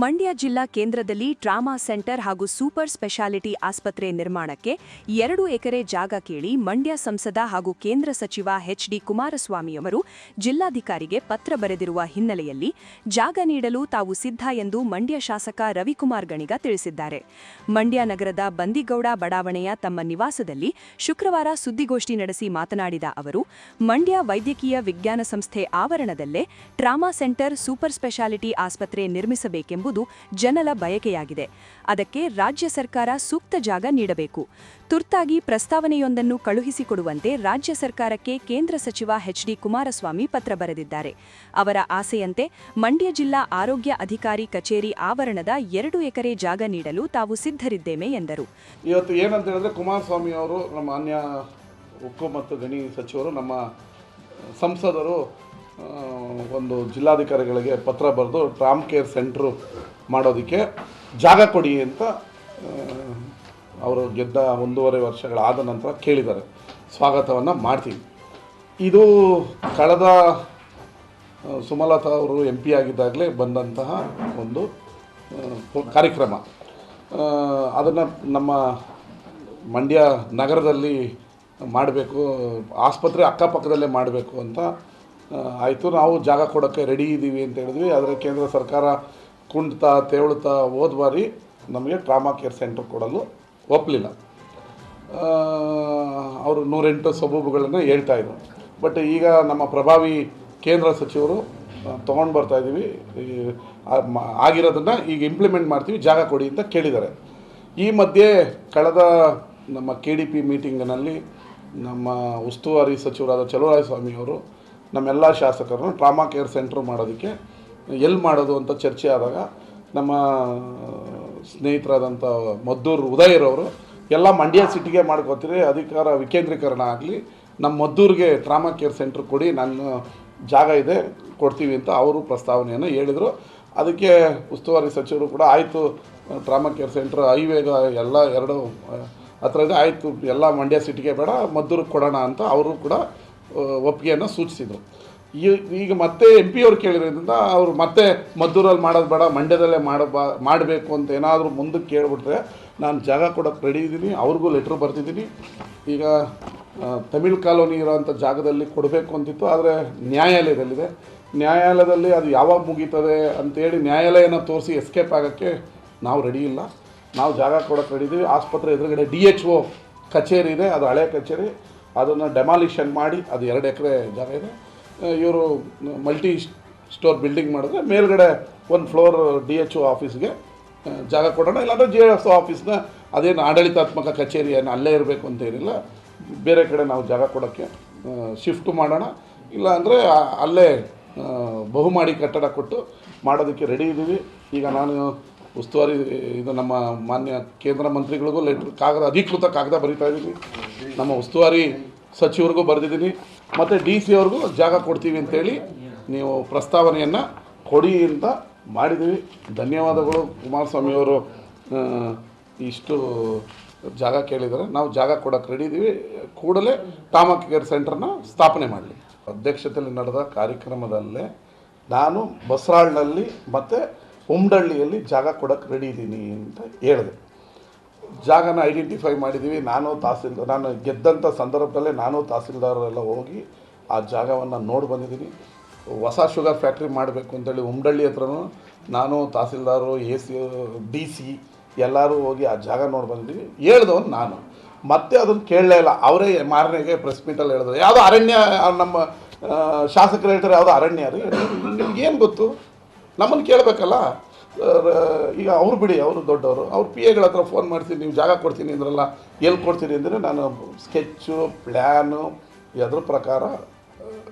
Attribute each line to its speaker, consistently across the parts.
Speaker 1: ಮಂಡ್ಯ ಜಿಲ್ಲಾ ಕೇಂದ್ರದಲ್ಲಿ trauma centre ಹಾಗೂ ಸೂಪರ್ ಸ್ಪೆಷಾಲಿಟಿ ಆಸ್ಪತ್ರೆ ನಿರ್ಮಾಣಕ್ಕೆ 2 ಎಕರೆ ಜಾಗ ಕೇಳಿ ಮಂಡ್ಯ ಸಂಸದ ಹಾಗೂ ಕೇಂದ್ರ ಸಚಿವ ಎಚ್.ಡಿ. ಕುಮಾರಸ್ವಾಮಿಯವರು ಜಿಲ್ಲಾಧಿಕಾರಿಗೆ ಪತ್ರ ಬರೆದಿರುವ ಹಿನ್ನೆಲೆಯಲ್ಲಿ ಜಾಗ ನೀಡಲು ತಾವು ಸಿದ್ಧ ಎಂದು ಮಂಡ್ಯ ಶಾಸಕ ರವಿಕುಮಾರ್ ಗಣಿಗ ತಿಳಿಸಿದ್ದಾರೆ. ಮಂಡ್ಯ ನಗರದ ಬಂದಿಗೌಡ ಬಡಾವಣೆಯ ತಮ್ಮ ನಿವಾಸದಲ್ಲಿ ಶುಕ್ರವಾರ ಸುದ್ದಿಗೋಷ್ಠಿ ನಡೆಸಿ ಮಾತನಾಡಿದ ಅವರು, ಮಂಡ್ಯ ವೈದ್ಯಕೀಯ ವಿಜ್ಞಾನ ಸಂಸ್ಥೆ ಆವರಣದಲ್ಲೇ ಟ್ರಾಮಾ ಸೆಂಟರ್ ಸೂಪರ್ ಸ್ಪೆಷಾಲಿಟಿ ಆಸ್ಪತ್ರೆ ನಿರ್ಮಿಸಬೇಕೆಂಬುದು ಜನರ ಬಯಕೆಯಾಗಿದೆ. ಅದಕ್ಕೆ ರಾಜ್ಯ ಸರ್ಕಾರ ಸೂಕ್ತ ಜಾಗ ನೀಡಬೇಕು. ತುರ್ತಾಗಿ ಪ್ರಸ್ತಾವನೆಯೊಂದನ್ನು ಕಳುಹಿಸಿಕೊಡುವಂತೆ ರಾಜ್ಯ ಸರ್ಕಾರಕ್ಕೆ ಕೇಂದ್ರ ಸಚಿವ ಎಚ್.ಡಿ. ಕುಮಾರಸ್ವಾಮಿ ಪತ್ರ ಬರೆದಿದ್ದಾರೆ. ಅವರ ಆಸೆಯಂತೆ ಮಂಡ್ಯ ಜಿಲ್ಲಾ ಆರೋಗ್ಯ ಅಧಿಕಾರಿ ಕಚೇರಿ ಆವರಣದ 2 ಎಕರೆ ಜಾಗ ನೀಡಲು ತಾವು ಸಿದ್ಧರಿದ್ದೇವೆ ಎಂದರು.
Speaker 2: ಇವತ್ತು ಏನಂತ ಹೇಳಿದ್ರೆ, ಕುಮಾರಸ್ವಾಮಿ ಅವರು, ನಮ್ಮ ಮಾನ್ಯ ಉಕ್ಕು ಮತ್ತು ಗಣಿ ಸಚಿವರು, ನಮ್ಮ ಸಂಸದರು ಒಂದು ಜಿಲ್ಲಾಧಿಕಾರಿಗಳಿಗೆ ಪತ್ರ ಬರೆದು ಟ್ರಾಮ್ ಕೇರ್ ಸೆಂಟ್ರು ಮಾಡೋದಕ್ಕೆ ಜಾಗ ಕೊಡಿ ಅಂತ ಅವರು ಗೆದ್ದ 1.5 ವರ್ಷಗಳಾದ ನಂತರ ಕೇಳಿದ್ದಾರೆ. ಸ್ವಾಗತವನ್ನು ಮಾಡ್ತೀವಿ. ಇದು ಕಳೆದ ಸುಮಲತಾ ಅವರು MP ಆಗಿದ್ದಾಗಲೇ ಬಂದಂತಹ ಒಂದು ಕಾರ್ಯಕ್ರಮ. ಅದನ್ನು ನಮ್ಮ ಮಂಡ್ಯ ನಗರದಲ್ಲಿ ಮಾಡಬೇಕು, ಆಸ್ಪತ್ರೆ ಅಕ್ಕಪಕ್ಕದಲ್ಲೇ ಮಾಡಬೇಕು ಅಂತ ಆಯಿತು. ನಾವು ಜಾಗ ಕೊಡೋಕ್ಕೆ ರೆಡಿ ಇದ್ದೀವಿ ಅಂತ ಹೇಳಿದ್ವಿ. ಆದರೆ ಕೇಂದ್ರ ಸರ್ಕಾರ ಕುಂಡ್ತಾ ತೇವಳ್ತಾ ಹೋದ ಬಾರಿ ನಮಗೆ ಟ್ರಾಮಾ ಕೇರ್ ಸೆಂಟರ್ ಕೊಡಲು ಒಪ್ಪಲಿಲ್ಲ. ಅವರು 108 ಸಬೂಬುಗಳನ್ನು ಹೇಳ್ತಾಯಿದ್ರು. ಬಟ್ ಈಗ ನಮ್ಮ ಪ್ರಭಾವಿ ಕೇಂದ್ರ ಸಚಿವರು ತೊಗೊಂಡು ಬರ್ತಾಯಿದ್ದೀವಿ, ಆಗಿರೋದನ್ನು ಈಗ ಇಂಪ್ಲಿಮೆಂಟ್ ಮಾಡ್ತೀವಿ, ಜಾಗ ಕೊಡಿ ಅಂತ ಕೇಳಿದ್ದಾರೆ. ಈ ಮಧ್ಯೆ ಕಳೆದ ನಮ್ಮ KDP ಮೀಟಿಂಗ್ನಲ್ಲಿ ನಮ್ಮ ಉಸ್ತುವಾರಿ ಸಚಿವರಾದ ಚಲುವರಾಯಸ್ವಾಮಿಯವರು ನಮ್ಮೆಲ್ಲ ಶಾಸಕರನ್ನು ಟ್ರಾಮಾ ಕೇರ್ ಸೆಂಟ್ರ್ ಮಾಡೋದಕ್ಕೆ ಎಲ್ಲಿ ಮಾಡೋದು ಅಂತ ಚರ್ಚೆ ಆದಾಗ, ನಮ್ಮ ಸ್ನೇಹಿತರಾದಂಥ ಮದ್ದೂರು ಉದಯರವರು ಎಲ್ಲ ಮಂಡ್ಯ ಸಿಟಿಗೆ ಮಾಡ್ಕೋತೀರಿ, ಅಧಿಕಾರ ವಿಕೇಂದ್ರೀಕರಣ ಆಗಲಿ, ನಮ್ಮ ಮದ್ದೂರಿಗೆ ಟ್ರಾಮಾ ಕೇರ್ ಸೆಂಟ್ರ್ ಕೊಡಿ, ನನ್ನ ಜಾಗ ಇದೆ ಕೊಡ್ತೀವಿ ಅಂತ ಅವರು ಪ್ರಸ್ತಾವನೆಯನ್ನು ಹೇಳಿದರು. ಅದಕ್ಕೆ ಉಸ್ತುವಾರಿ ಸಚಿವರು ಕೂಡ ಆಯಿತು, ಟ್ರಾಮಾ ಕೇರ್ ಸೆಂಟ್ರ್ ಹೈವೇಗ ಎಲ್ಲ 2 ಹತ್ರ ಇದೆ, ಆಯಿತು, ಎಲ್ಲ ಮಂಡ್ಯ ಸಿಟಿಗೆ ಬೇಡ, ಮದ್ದೂರಿಗೆ ಕೊಡೋಣ ಅಂತ ಅವರು ಕೂಡ ಒಪ್ಪಿಗೆಯನ್ನು ಸೂಚಿಸಿದರು. ಈಗ ಮತ್ತೆ MP ಅವ್ರು ಕೇಳಿರೋದ್ರಿಂದ ಅವರು ಮತ್ತೆ ಮದ್ದೂರಲ್ಲಿ ಮಾಡೋದು ಬೇಡ, ಮಂಡ್ಯದಲ್ಲೇ ಮಾಡಬೇಕು ಅಂತ ಏನಾದರೂ ಮುಂದಕ್ಕೆ ಕೇಳಿಬಿಟ್ರೆ ನಾನು ಜಾಗ ಕೊಡೋಕ್ಕೆ ರೆಡಿ ಇದ್ದೀನಿ. ಅವ್ರಿಗೂ ಲೆಟ್ರ್ ಬರ್ತಿದ್ದೀನಿ. ಈಗ ತಮಿಳ್ ಕಾಲೋನಿ ಇರೋಂಥ ಜಾಗದಲ್ಲಿ ಕೊಡಬೇಕು ಅಂತಿತ್ತು, ಆದರೆ ನ್ಯಾಯಾಲಯದಲ್ಲಿದೆ. ನ್ಯಾಯಾಲಯದಲ್ಲಿ ಅದು ಯಾವಾಗ ಮುಗೀತದೆ ಅಂತೇಳಿ ನ್ಯಾಯಾಲಯನ ತೋರಿಸಿ ಎಸ್ಕೇಪ್ ಆಗೋಕ್ಕೆ ನಾವು ರೆಡಿ ಇಲ್ಲ. ನಾವು ಜಾಗ ಕೊಡೋಕ್ಕೆ ರೆಡಿ ಇದ್ದೀವಿ. ಆಸ್ಪತ್ರೆ ಎದುರುಗಡೆ DHO ಕಚೇರಿ ಇದೆ, ಅದು ಹಳೆ ಕಚೇರಿ, ಅದನ್ನು ಡೆಮಾಲಿಷನ್ ಮಾಡಿ ಅದು 2 ಎಕರೆ ಜಾಗ ಇದೆ. ಇವರು ಮಲ್ಟಿ ಸ್ಟೋರ್ ಬಿಲ್ಡಿಂಗ್ ಮಾಡಿದ್ರೆ ಮೇಲ್ಗಡೆ 1 ಫ್ಲೋರ್ DHO ಆಫೀಸ್ಗೆ ಜಾಗ ಕೊಡೋಣ. ಇಲ್ಲಾಂದರೆ JSO ಆಫೀಸ್ನ ಅದೇನು ಆಡಳಿತಾತ್ಮಕ ಕಚೇರಿಯನ್ನು ಅಲ್ಲೇ ಇರಬೇಕು ಅಂತ ಏನಿಲ್ಲ, ಬೇರೆ ಕಡೆ ನಾವು ಜಾಗ ಕೊಡೋಕ್ಕೆ ಶಿಫ್ಟ್ ಮಾಡೋಣ. ಇಲ್ಲ ಅಂದರೆ ಅಲ್ಲೇ ಬಹುಮಾಡಿ ಕಟ್ಟಡ ಕೊಟ್ಟು ಮಾಡೋದಕ್ಕೆ ರೆಡಿ ಇದ್ದೀವಿ. ಈಗ ನಾನು ಉಸ್ತುವಾರಿ ಇದು ನಮ್ಮ ಮಾನ್ಯ ಕೇಂದ್ರ ಮಂತ್ರಿಗಳಿಗೂ ಅಧಿಕೃತ ಕಾಗದ ಬರಿತಾ ಇದ್ದೀನಿ, ನಮ್ಮ ಉಸ್ತುವಾರಿ ಸಚಿವರಿಗೂ ಬರೆದಿದ್ದೀನಿ, ಮತ್ತು DC ಅವ್ರಿಗೂ ಜಾಗ ಕೊಡ್ತೀವಿ ಅಂತೇಳಿ ನೀವು ಪ್ರಸ್ತಾವನೆಯನ್ನು ಕೊಡಿ ಅಂತ ಮಾಡಿದ್ದೀವಿ. ಧನ್ಯವಾದಗಳು. ಕುಮಾರಸ್ವಾಮಿಯವರು ಇಷ್ಟು ಜಾಗ ಕೇಳಿದ್ದಾರೆ, ನಾವು ಜಾಗ ಕೊಡೋಕ್ಕೆ ರೆಡಿ ಇದ್ದೀವಿ. ಕೂಡಲೇ ಟ್ರಾಮಾ ಕೇರ್ ಸೆಂಟ್ರನ್ನ ಸ್ಥಾಪನೆ ಮಾಡಲಿ. ಅಧ್ಯಕ್ಷತೆಯಲ್ಲಿ ನಡೆದ ಕಾರ್ಯಕ್ರಮದಲ್ಲೇ ನಾನು ಬಸರಾಳ್ನಲ್ಲಿ ಮತ್ತು ಉಮ್ಡಳ್ಳಿಯಲ್ಲಿ ಜಾಗ ಕೊಡೋಕ್ಕೆ ರೆಡಿ ಇದ್ದೀನಿ ಅಂತ ಹೇಳಿದೆ. ಜಾಗನ ಐಡೆಂಟಿಫೈ ಮಾಡಿದ್ದೀವಿ. ನಾನು ಗೆದ್ದಂಥ ಸಂದರ್ಭದಲ್ಲೇ ನಾನು ತಹಸೀಲ್ದಾರರೆಲ್ಲ ಹೋಗಿ ಆ ಜಾಗವನ್ನು ನೋಡಿ ಬಂದಿದ್ದೀನಿ. ಹೊಸ ಶುಗರ್ ಫ್ಯಾಕ್ಟ್ರಿ ಮಾಡಬೇಕು ಅಂತೇಳಿ ಉಮ್ಡಳ್ಳಿ ಹತ್ರನೂ ನಾನು ತಹಸೀಲ್ದಾರು DC ಎಲ್ಲರೂ ಹೋಗಿ ಆ ಜಾಗ ನೋಡಿ ಬಂದಿದ್ದೀವಿ. ಹೇಳ್ದವನು ನಾನು ಮತ್ತೆ ಅದನ್ನು ಕೇಳಲೇ ಇಲ್ಲ. ಅವರೇ ಮಾರನೆಗೆ ಪ್ರೆಸ್ ಮೀಟಲ್ಲಿ ಹೇಳಿದ್ರು, ಯಾವುದೋ ಅರಣ್ಯ, ನಮ್ಮ ಶಾಸಕರು ಹೇಳ್ತಾರೆ ಯಾವುದೋ ಅರಣ್ಯ ರೀ, ನಿಮ್ಗೇನು ಗೊತ್ತು, ನಮ್ಮನ್ನು ಕೇಳಬೇಕಲ್ಲ. ಈಗ ಅವ್ರು ಬಿಡಿ, ಅವರು ದೊಡ್ಡವರು, ಅವ್ರ PAಗಳ ಹತ್ರ ಫೋನ್ ಮಾಡ್ತೀನಿ, ನೀವು ಜಾಗ ಕೊಡ್ತೀನಿ ಅಂದ್ರಲ್ಲ, ಎಲ್ಲಿ ಕೊಡ್ತೀನಿ ಅಂದರೆ ನಾನು ಸ್ಕೆಚ್ಚು ಪ್ಲ್ಯಾನು ಅದ್ರ ಪ್ರಕಾರ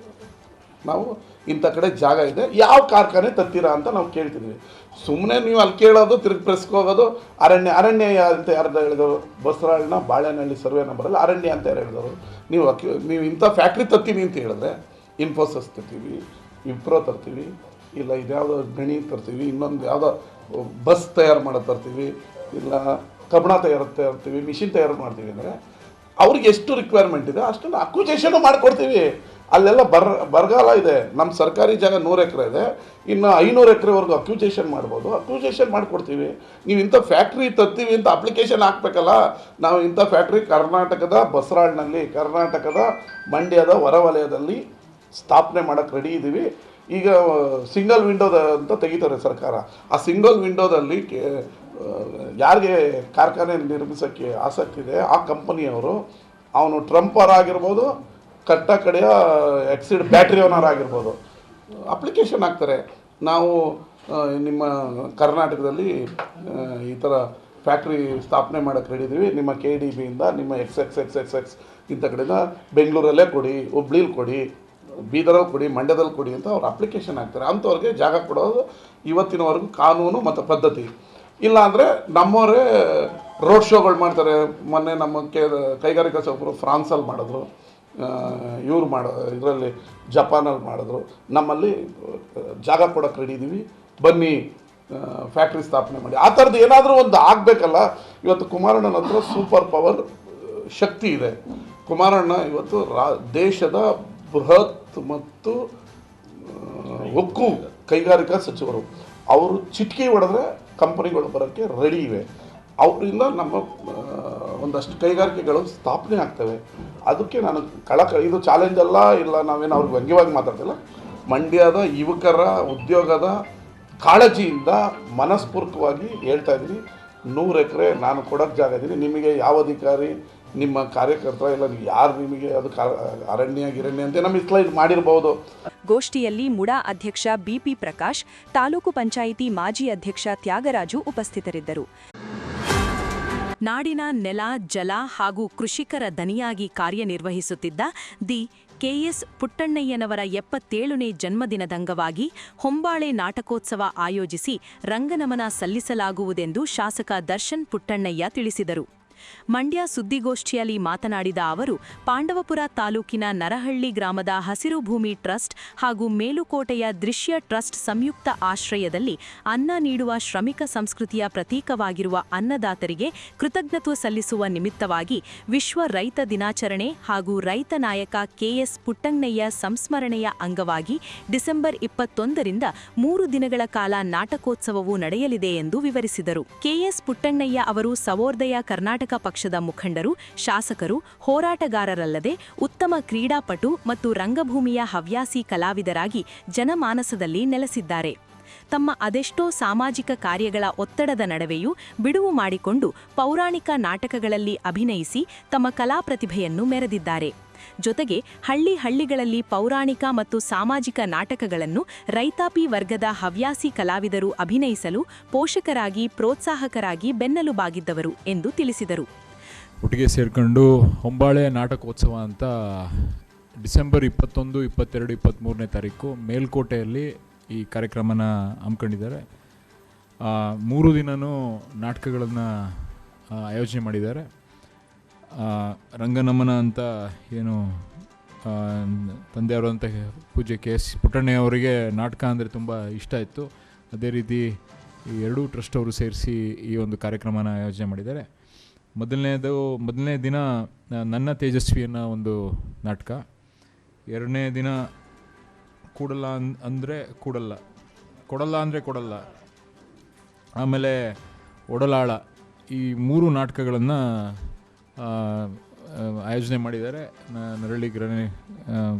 Speaker 2: ನಾವು ಇಂಥ ಕಡೆ ಜಾಗ ಇದೆ, ಯಾವ ಕಾರ್ಖಾನೆ ತತ್ತೀರಾ ಅಂತ ನಾವು ಕೇಳ್ತಿದ್ವಿ. ಸುಮ್ಮನೆ ನೀವು ಅಲ್ಲಿ ಕೇಳೋದು, ತಿರುಗಿ ಪ್ರೆಸ್ಗೆ ಹೋಗೋದು. ಅರಣ್ಯ ಅಂತ ಯಾರು ಹೇಳಿದವರು? ಬಸರಾಳನ್ನ ಬಾಳೆನಹಳ್ಳಿ ಸರ್ವೆ ನಂಬರಲ್ಲಿ ಅರಣ್ಯ ಅಂತ ಯಾರು ಹೇಳಿದವರು? ನೀವು ಇಂಥ ಫ್ಯಾಕ್ಟ್ರಿ ತರ್ತೀನಿ ಅಂತ ಹೇಳಿದ್ರೆ ಇನ್ಫೋಸಿಸ್ ತರ್ತೀವಿ, ವಿಪ್ರೋ ತರ್ತೀವಿ, ಇಲ್ಲ ಇದ್ಯಾವುದೋ ಗಣಿ ತರ್ತೀವಿ, ಇನ್ನೊಂದು ಯಾವುದೋ ಬಸ್ ತಯಾರು ಮಾಡೋದು ತರ್ತೀವಿ, ಇಲ್ಲ ಕಬ್ಬಣ ತರ್ತೀವಿ, ಮಿಷಿನ್ ತಯಾರು ಮಾಡ್ತೀವಿ ಅಂದರೆ ಅವ್ರಿಗೆ ಎಷ್ಟು ರಿಕ್ವೈರ್ಮೆಂಟ್ ಇದೆ ಅಷ್ಟನ್ನು ಅಕ್ವಿಜೇಷನ್ ಮಾಡಿಕೊಡ್ತೀವಿ. ಅಲ್ಲೆಲ್ಲ ಬರಗಾಲ ಇದೆ, ನಮ್ಮ ಸರ್ಕಾರಿ ಜಾಗ 100 ಎಕರೆ ಇದೆ, ಇನ್ನು 500 ಎಕರೆವರೆಗೂ ಅಕ್ವಿಜೇಷನ್ ಮಾಡ್ಬೋದು, ಅಕ್ವಿಜೇಷನ್ ಮಾಡಿಕೊಡ್ತೀವಿ. ನೀವು ಇಂಥ ಫ್ಯಾಕ್ಟ್ರಿ ತರ್ತೀವಿ ಅಂತ ಅಪ್ಲಿಕೇಶನ್ ಹಾಕಬೇಕಲ್ಲ. ನಾವು ಇಂಥ ಫ್ಯಾಕ್ಟ್ರಿ ಕರ್ನಾಟಕದ ಬಸರಾಳ್ನಲ್ಲಿ, ಕರ್ನಾಟಕದ ಮಂಡ್ಯದ ಹೊರವಲಯದಲ್ಲಿ ಸ್ಥಾಪನೆ ಮಾಡೋಕ್ಕೆ ರೆಡಿ ಇದ್ದೀವಿ. ಈಗ ಸಿಂಗಲ್ ವಿಂಡೋದ ಅಂತ ತೆಗಿತಾರೆ ಸರ್ಕಾರ. ಆ ಸಿಂಗಲ್ ವಿಂಡೋದಲ್ಲಿ ಯಾರಿಗೆ ಕಾರ್ಖಾನೆ ನಿರ್ಮಿಸೋಕ್ಕೆ ಆಸಕ್ತಿ ಇದೆ ಆ ಕಂಪನಿಯವರು, ಅವನು ಟ್ರಂಪರ್ ಆಗಿರ್ಬೋದು, ಕಟ್ಟ ಕಡೆಯ ಎಕ್ಸಿಡ್ ಬ್ಯಾಟ್ರಿ ಓನರ್ ಆಗಿರ್ಬೋದು, ಅಪ್ಲಿಕೇಶನ್ ಹಾಕ್ತಾರೆ. ನಾವು ನಿಮ್ಮ ಕರ್ನಾಟಕದಲ್ಲಿ ಈ ಥರ ಫ್ಯಾಕ್ಟ್ರಿ ಸ್ಥಾಪನೆ ಮಾಡೋಕ್ಕೆ ರೆಡಿ ಇದ್ದೀವಿ, ನಿಮ್ಮ KDBಯಿಂದ ನಿಮ್ಮ XXXXX ಇಂಥ ಕಡೆಯಿಂದ ಬೆಂಗಳೂರಲ್ಲೇ ಕೊಡಿ, ಹುಬ್ಳೀಲಿ ಕೊಡಿ, ಬೀದರಲ್ಲಿ ಕೊಡಿ, ಮಂಡ್ಯದಲ್ಲಿ ಕೊಡಿ ಅಂತ ಅವ್ರು ಅಪ್ಲಿಕೇಶನ್ ಹಾಕ್ತಾರೆ. ಅಂಥವ್ರಿಗೆ ಜಾಗ ಕೊಡೋದು ಇವತ್ತಿನವರೆಗೂ ಕಾನೂನು ಮತ್ತು ಪದ್ಧತಿ. ಇಲ್ಲ ಅಂದರೆ ನಮ್ಮವರೇ ರೋಡ್ ಶೋಗಳು ಮಾಡ್ತಾರೆ. ಮೊನ್ನೆ ನಮ್ಮ ಕೈಗಾರಿಕಾ ಸಚಿವರು ಫ್ರಾನ್ಸಲ್ಲಿ ಮಾಡಿದ್ರು, ಇವ್ರು ಇದರಲ್ಲಿ ಜಪಾನಲ್ಲಿ ಮಾಡಿದ್ರು. ನಮ್ಮಲ್ಲಿ ಜಾಗ ಕೊಡೋಕ್ಕೆ ರೆಡಿ ಇದ್ದೀವಿ, ಬನ್ನಿ ಫ್ಯಾಕ್ಟ್ರಿ ಸ್ಥಾಪನೆ ಮಾಡಿ. ಆ ಥರದ್ದು ಏನಾದರೂ ಒಂದು ಆಗಬೇಕಲ್ಲ. ಇವತ್ತು ಕುಮಾರಣ್ಣನ ಹತ್ರ ಸೂಪರ್ ಪವರ್ ಶಕ್ತಿ ಇದೆ. ಕುಮಾರಣ್ಣ ಇವತ್ತು ದೇಶದ ಬೃಹತ್ ಮತ್ತು ಒಕ್ಕು ಕೈಗಾರಿಕಾ ಸಚಿವರು. ಅವರು ಚಿಟಿಕೆ ಹೊಡೆದ್ರೆ ಕಂಪನಿಗಳು ಬರೋಕ್ಕೆ ರೆಡಿ ಇವೆ. ಅವರಿಂದ ನಮ್ಮ ಒಂದಷ್ಟು ಕೈಗಾರಿಕೆಗಳು ಸ್ಥಾಪನೆ ಆಗ್ತವೆ. ಅದಕ್ಕೆ ನಾನು ಇದು ಚಾಲೆಂಜ್ ಅಲ್ಲ, ಇಲ್ಲ ನಾವೇನು ಅವ್ರಿಗೆ ವ್ಯಂಗ್ಯವಾಗಿ ಮಾತಾಡ್ತಿಲ್ಲ. ಮಂಡ್ಯದ ಯುವಕರ ಉದ್ಯೋಗದ ಕಾಳಜಿಯಿಂದ ಮನಸ್ಪೂರ್ವಕವಾಗಿ ಹೇಳ್ತಾ ಇದ್ದೀನಿ. 100 ಎಕರೆ ನಾನು ಕೊಡೋಕ್ಕೆ ಜಾಗ ಇದ್ದೀನಿ. ನಿಮಗೆ ಯಾವ ಅಧಿಕಾರಿ, ನಿಮ್ಮ ಕಾರ್ಯಕರ್ತ ಇಲ್ಲ ಯಾರು ನಿಮಗೆ ಅದು ಅರಣ್ಯ ಗಿರಣ್ಯ ಅಂತ ನಮ್ಮ ಸ್ಲೈಡ್ ಮಾಡಿರ್ಬೋದು.
Speaker 1: ಗೋಷ್ಠಿಯಲ್ಲಿ ಮುಡಾ ಅಧ್ಯಕ್ಷ BP ಪ್ರಕಾಶ್, ತಾಲೂಕು ಪಂಚಾಯಿತಿ ಮಾಜಿ ಅಧ್ಯಕ್ಷ ತ್ಯಾಗರಾಜು ಉಪಸ್ಥಿತರಿದ್ದರು. ನಾಡಿನ ನೆಲ, ಜಲ ಹಾಗೂ ಕೃಷಿಕರ ದನಿಯಾಗಿ ಕಾರ್ಯನಿರ್ವಹಿಸುತ್ತಿದ್ದ ದಿ KS ಪುಟ್ಟಣ್ಣಯ್ಯನವರ 77ನೇ ಜನ್ಮದಿನದಂಗವಾಗಿ ಹೊಂಬಾಳೆ ನಾಟಕೋತ್ಸವ ಆಯೋಜಿಸಿ ರಂಗನಮನ ಸಲ್ಲಿಸಲಾಗುವುದೆಂದು ಶಾಸಕ ದರ್ಶನ್ ಪುಟ್ಟಣ್ಣಯ್ಯ ತಿಳಿಸಿದರು. ಮಂಡ್ಯ ಸುದ್ದಿಗೋಷ್ಠಿಯಲ್ಲಿ ಮಾತನಾಡಿದ ಅವರು, ಪಾಂಡವಪುರ ತಾಲೂಕಿನ ನರಹಳ್ಳಿ ಗ್ರಾಮದ ಹಸಿರು ಭೂಮಿ ಟ್ರಸ್ಟ್ ಹಾಗೂ ಮೇಲುಕೋಟೆಯ ದೃಶ್ಯ ಟ್ರಸ್ಟ್ ಸಂಯುಕ್ತ ಆಶ್ರಯದಲ್ಲಿ ಅನ್ನ ನೀಡುವ ಶ್ರಮಿಕ ಸಂಸ್ಕೃತಿಯ ಪ್ರತೀಕವಾಗಿರುವ ಅನ್ನದಾತರಿಗೆ ಕೃತಜ್ಞತೆ ಸಲ್ಲಿಸುವ ನಿಮಿತ್ತವಾಗಿ ವಿಶ್ವ ರೈತ ದಿನಾಚರಣೆ ಹಾಗೂ ರೈತ ನಾಯಕ KS ಪುಟ್ಟಣ್ಣಯ್ಯ ಸಂಸ್ಮರಣೆಯ ಅಂಗವಾಗಿ ಡಿಸೆಂಬರ್ 21ರಿಂದ 3 ದಿನಗಳ ಕಾಲ ನಾಟಕೋತ್ಸವವು ನಡೆಯಲಿದೆ ಎಂದು ವಿವರಿಸಿದರು. KS ಪುಟ್ಟಣ್ಣಯ್ಯ ಅವರು ಸವೋರ್ದಯ ಕರ್ನಾಟಕ ಪಕ್ಷದ ಮುಖಂಡರು, ಶಾಸಕರು, ಹೋರಾಟಗಾರರಲ್ಲದೆ ಉತ್ತಮ ಕ್ರೀಡಾಪಟು ಮತ್ತು ರಂಗಭೂಮಿಯ ಹವ್ಯಾಸಿ ಕಲಾವಿದರಾಗಿ ಜನಮಾನಸದಲ್ಲಿ ನೆಲೆಸಿದ್ದಾರೆ. ತಮ್ಮ ಅದೆಷ್ಟೋ ಸಾಮಾಜಿಕ ಕಾರ್ಯಗಳ ಒತ್ತಡದ ನಡುವೆಯೂ ಬಿಡುವು ಮಾಡಿಕೊಂಡು ಪೌರಾಣಿಕ ನಾಟಕಗಳಲ್ಲಿ ಅಭಿನಯಿಸಿ ತಮ್ಮ ಕಲಾ ಪ್ರತಿಭೆಯನ್ನು ಮೆರೆದಿದ್ದಾರೆ. ಜೊತೆಗೆ ಹಳ್ಳಿಗಳಲ್ಲಿ ಪೌರಾಣಿಕ ಮತ್ತು ಸಾಮಾಜಿಕ ನಾಟಕಗಳನ್ನು ರೈತಾಪಿ ವರ್ಗದ ಹವ್ಯಾಸಿ ಕಲಾವಿದರು ಅಭಿನಯಿಸಲು ಪೋಷಕರಾಗಿ, ಪ್ರೋತ್ಸಾಹಕರಾಗಿ ಬೆನ್ನೆಲುಬಾಗಿದ್ದವರು ಎಂದು ತಿಳಿಸಿದರು.
Speaker 3: ಒಟ್ಟಿಗೆ ಸೇರಿಕೊಂಡು ಹೊಂಬಾಳೆ ನಾಟಕೋತ್ಸವ ಅಂತ ಡಿಸೆಂಬರ್ 21, 22, 23ನೇ ತಾರೀಕು ಮೇಲ್ಕೋಟೆಯಲ್ಲಿ ಈ ಕಾರ್ಯಕ್ರಮನ ಹಮ್ಮಿಕೊಂಡಿದ್ದಾರೆ. 3 ದಿನವೂ ನಾಟಕಗಳನ್ನು ಆಯೋಜನೆ ಮಾಡಿದ್ದಾರೆ. ರಂಗನಮನ ಅಂತ ಏನು ತಂದೆಯವರಂತ ಪೂಜ್ಯ KS ಪುಟ್ಟಣ್ಣಯ್ಯವರಿಗೆ ನಾಟಕ ಅಂದರೆ ತುಂಬ ಇಷ್ಟ ಇತ್ತು. ಅದೇ ರೀತಿ ಈ ಎರಡೂ ಟ್ರಸ್ಟ್ ಅವರು ಸೇರಿಸಿ ಈ ಒಂದು ಕಾರ್ಯಕ್ರಮನ ಆಯೋಜನೆ ಮಾಡಿದ್ದಾರೆ. ಮೊದಲನೇ ದಿನ ನನ್ನ ತೇಜಸ್ವಿ ಅನ್ನೋ ಒಂದು ನಾಟಕ, 2ನೇ ದಿನ ಕೂಡಲ್ಲ ಅಂದರೆ ಕೂಡಲ್ಲ, ಕೊಡಲ್ಲ ಅಂದರೆ ಕೊಡಲ್ಲ, ಆಮೇಲೆ ಒಡಲಾಳ, ಈ 3 ನಾಟಕಗಳನ್ನು ಆಯೋಜನೆ ಮಾಡಿದ್ದಾರೆ. ನರಳ್ಳಿ